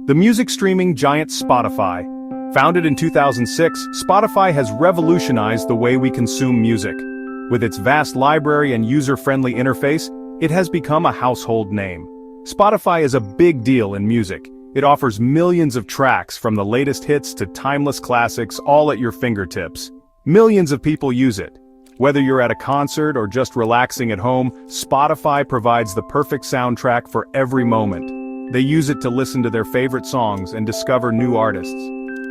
The music streaming giant Spotify. Founded in 2006, Spotify has revolutionized the way we consume music. With its vast library and user-friendly interface, it has become a household name. Spotify is a big deal in music. It offers millions of tracks from the latest hits to timeless classics, all at your fingertips. Millions of people use it. Whether you're at a concert or just relaxing at home, Spotify provides the perfect soundtrack for every moment. They use it to listen to their favorite songs and discover new artists.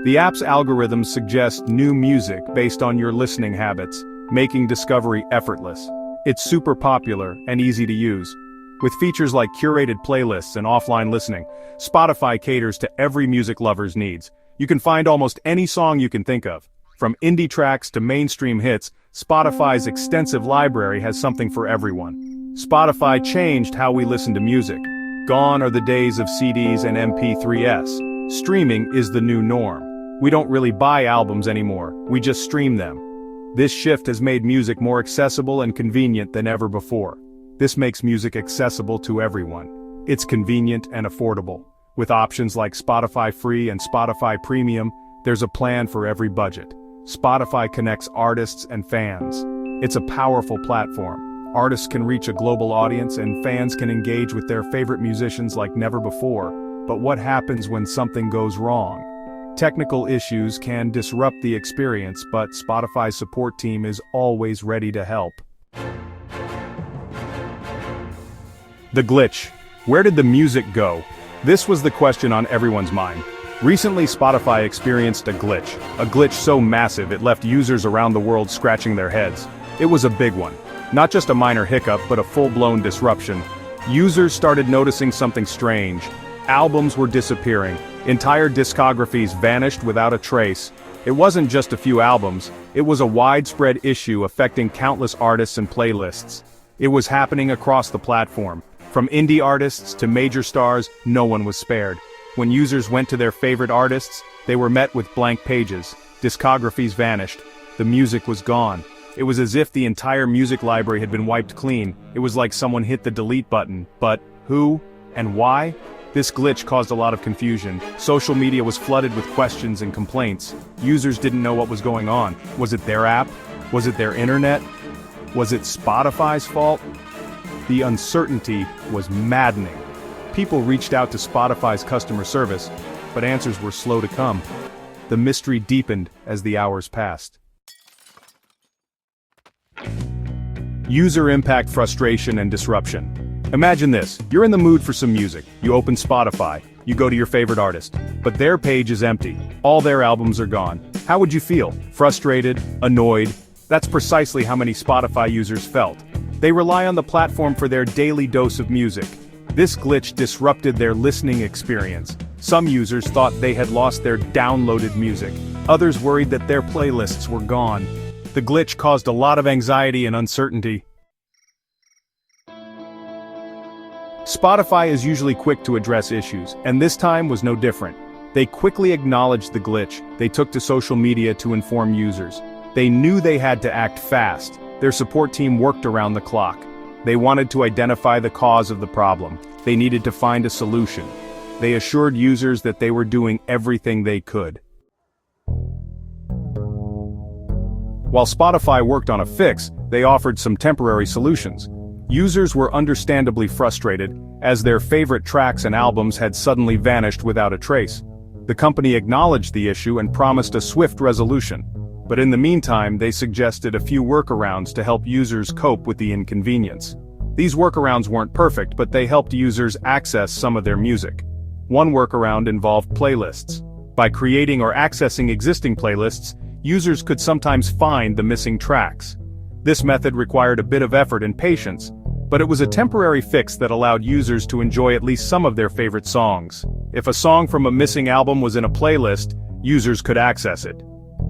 The app's algorithms suggest new music based on your listening habits, making discovery effortless. It's super popular and easy to use. With features like curated playlists and offline listening, Spotify caters to every music lover's needs. You can find almost any song you can think of. From indie tracks to mainstream hits, Spotify's extensive library has something for everyone. Spotify changed how we listen to music. Gone are the days of CDs and MP3s. Streaming is the new norm. We don't really buy albums anymore, we just stream them. This shift has made music more accessible and convenient than ever before. This makes music accessible to everyone. It's convenient and affordable. With options like Spotify Free and Spotify Premium, there's a plan for every budget. Spotify connects artists and fans. It's a powerful platform. Artists can reach a global audience and fans can engage with their favorite musicians like never before. But what happens when something goes wrong? Technical issues can disrupt the experience, but Spotify's support team is always ready to help. The glitch. Where did the music go? This was the question on everyone's mind. Recently, Spotify experienced a glitch so massive it left users around the world scratching their heads. It was a big one. Not just a minor hiccup, but a full-blown disruption. Users started noticing something strange. Albums were disappearing. Entire discographies vanished without a trace. It wasn't just a few albums, it was a widespread issue affecting countless artists and playlists. It was happening across the platform. From indie artists to major stars, no one was spared. When users went to their favorite artists, they were met with blank pages. Discographies vanished. The music was gone. It was as if the entire music library had been wiped clean. It was like someone hit the delete button. But who and why? This glitch caused a lot of confusion. Social media was flooded with questions and complaints. Users didn't know what was going on. Was it their app? Was it their internet? Was it Spotify's fault? The uncertainty was maddening. People reached out to Spotify's customer service, but answers were slow to come. The mystery deepened as the hours passed. User impact, frustration, and disruption. Imagine this, you're in the mood for some music, you open Spotify, you go to your favorite artist, but their page is empty, all their albums are gone. How would you feel? Frustrated? Annoyed? That's precisely how many Spotify users felt. They rely on the platform for their daily dose of music. This glitch disrupted their listening experience. Some users thought they had lost their downloaded music. Others worried that their playlists were gone. The glitch caused a lot of anxiety and uncertainty. Spotify is usually quick to address issues, and this time was no different. They quickly acknowledged the glitch. They took to social media to inform users. They knew they had to act fast. Their support team worked around the clock. They wanted to identify the cause of the problem. They needed to find a solution. They assured users that they were doing everything they could. While Spotify worked on a fix, they offered some temporary solutions. Users were understandably frustrated, as their favorite tracks and albums had suddenly vanished without a trace. The company acknowledged the issue and promised a swift resolution. But in the meantime, they suggested a few workarounds to help users cope with the inconvenience. These workarounds weren't perfect, but they helped users access some of their music. One workaround involved playlists. By creating or accessing existing playlists, users could sometimes find the missing tracks. This method required a bit of effort and patience, but it was a temporary fix that allowed users to enjoy at least some of their favorite songs. If a song from a missing album was in a playlist, users could access it.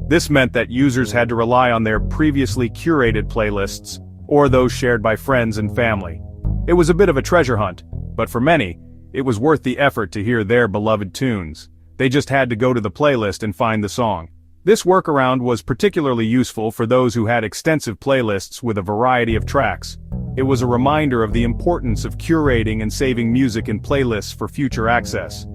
This meant that users had to rely on their previously curated playlists, or those shared by friends and family. It was a bit of a treasure hunt, but for many, it was worth the effort to hear their beloved tunes. They just had to go to the playlist and find the song. This workaround was particularly useful for those who had extensive playlists with a variety of tracks. It was a reminder of the importance of curating and saving music in playlists for future access.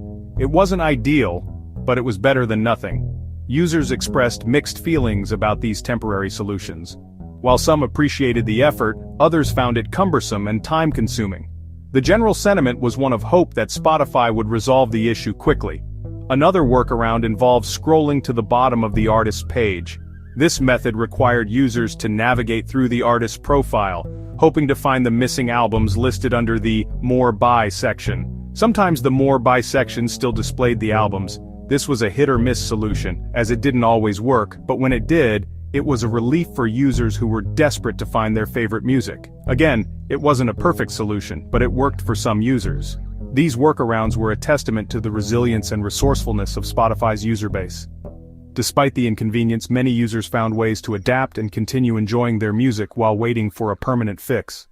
It wasn't ideal, but it was better than nothing. Users expressed mixed feelings about these temporary solutions. While some appreciated the effort, others found it cumbersome and time-consuming. The general sentiment was one of hope that Spotify would resolve the issue quickly. Another workaround involves scrolling to the bottom of the artist's page. This method required users to navigate through the artist's profile, hoping to find the missing albums listed under the More By section. Sometimes the More By section still displayed the albums. This was a hit-or-miss solution, as it didn't always work, but when it did, it was a relief for users who were desperate to find their favorite music. Again, it wasn't a perfect solution, but it worked for some users. These workarounds were a testament to the resilience and resourcefulness of Spotify's user base. Despite the inconvenience, many users found ways to adapt and continue enjoying their music while waiting for a permanent fix.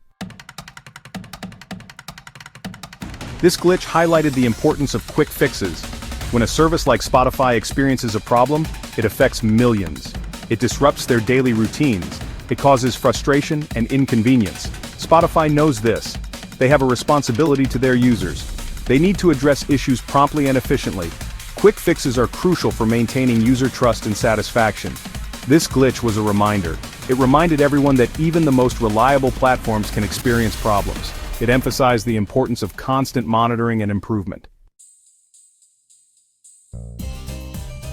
This glitch highlighted the importance of quick fixes. When a service like Spotify experiences a problem, it affects millions. It disrupts their daily routines. It causes frustration and inconvenience. Spotify knows this. They have a responsibility to their users. They need to address issues promptly and efficiently. Quick fixes are crucial for maintaining user trust and satisfaction. This glitch was a reminder. It reminded everyone that even the most reliable platforms can experience problems. It emphasized the importance of constant monitoring and improvement.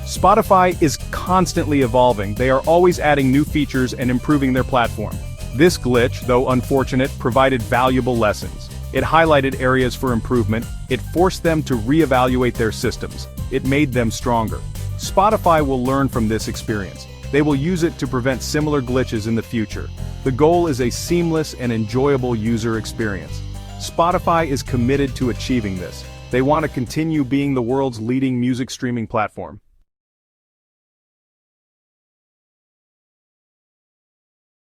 Spotify is constantly evolving. They are always adding new features and improving their platform. This glitch, though unfortunate, provided valuable lessons. It highlighted areas for improvement. It forced them to reevaluate their systems. It made them stronger. Spotify will learn from this experience. They will use it to prevent similar glitches in the future. The goal is a seamless and enjoyable user experience. Spotify is committed to achieving this. They want to continue being the world's leading music streaming platform.